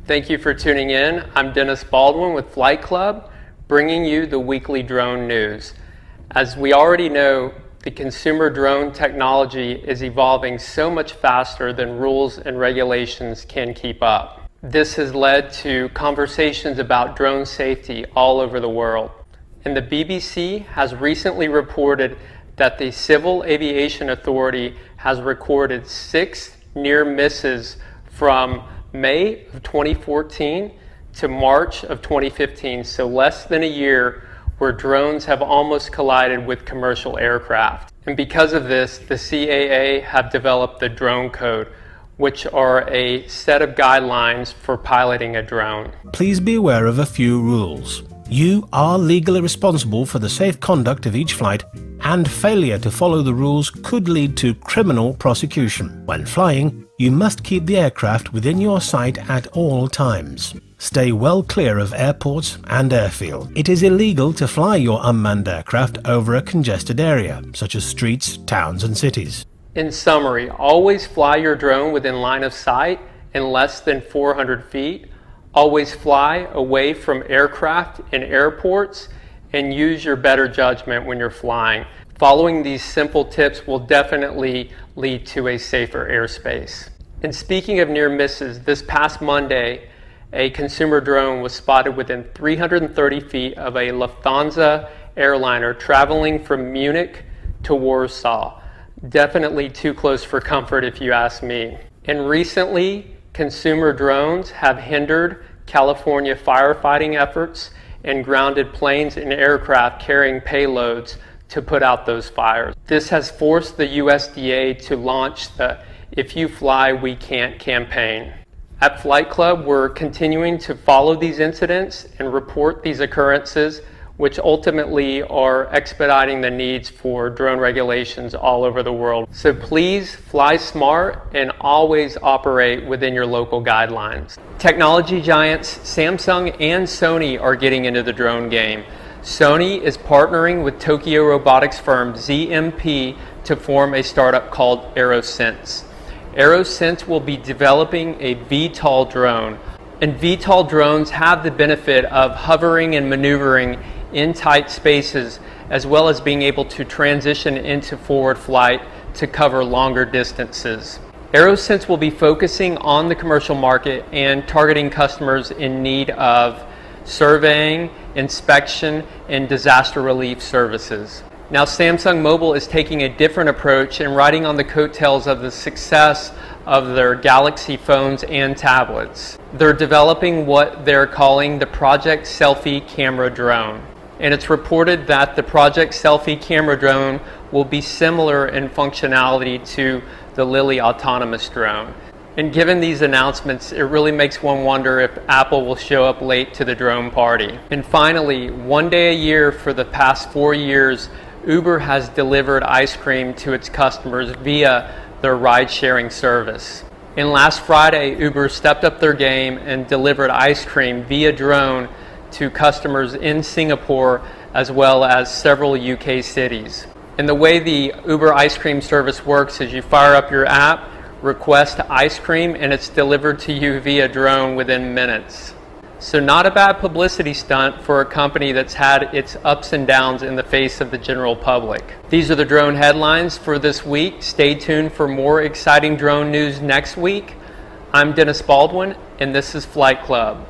Thank you for tuning in. I'm Dennis Baldwin with Flight Club, bringing you the weekly drone news. As we already know, the consumer drone technology is evolving so much faster than rules and regulations can keep up. This has led to conversations about drone safety all over the world. And the BBC has recently reported that the Civil Aviation Authority has recorded 6 near misses from May of 2014 to March of 2015, so less than a year, where drones have almost collided with commercial aircraft. And because of this, the CAA have developed the Drone Code, which are a set of guidelines for piloting a drone. Please be aware of a few rules. You are legally responsible for the safe conduct of each flight, and failure to follow the rules could lead to criminal prosecution. When flying, you must keep the aircraft within your sight at all times. Stay well clear of airports and airfields. It is illegal to fly your unmanned aircraft over a congested area, such as streets, towns and cities. In summary, always fly your drone within line of sight in less than 400 feet. Always fly away from aircraft and airports, and use your better judgment when you're flying. Following these simple tips will definitely lead to a safer airspace. And speaking of near misses, this past Monday, a consumer drone was spotted within 330 feet of a Lufthansa airliner traveling from Munich to Warsaw. Definitely too close for comfort if you ask me. And recently, consumer drones have hindered California firefighting efforts and grounded planes and aircraft carrying payloads to put out those fires. This has forced the USDA to launch the "If You Fly, We Can't" campaign. At Flight Club, we're continuing to follow these incidents and report these occurrences, which ultimately are expediting the needs for drone regulations all over the world. So please fly smart and always operate within your local guidelines. Technology giants Samsung and Sony are getting into the drone game. Sony is partnering with Tokyo robotics firm ZMP to form a startup called Aerosense. Aerosense will be developing a VTOL drone. And VTOL drones have the benefit of hovering and maneuvering in tight spaces, as well as being able to transition into forward flight to cover longer distances. Aerosense will be focusing on the commercial market and targeting customers in need of surveying, inspection, and disaster relief services. Now, Samsung Mobile is taking a different approach and riding on the coattails of the success of their Galaxy phones and tablets. They're developing what they're calling the Project Selfie Camera Drone. And it's reported that the Project Selfie Camera Drone will be similar in functionality to the Lily autonomous drone. And given these announcements, it really makes one wonder if Apple will show up late to the drone party. And finally, one day a year for the past 4 years, Uber has delivered ice cream to its customers via their ride-sharing service. And last Friday, Uber stepped up their game and delivered ice cream via drone to customers in Singapore as well as several UK cities. And the way the Uber ice cream service works is you fire up your app, request ice cream, and it's delivered to you via drone within minutes. So not a bad publicity stunt for a company that's had its ups and downs in the face of the general public. These are the drone headlines for this week. Stay tuned for more exciting drone news next week. I'm Dennis Baldwin, and this is Flight Club.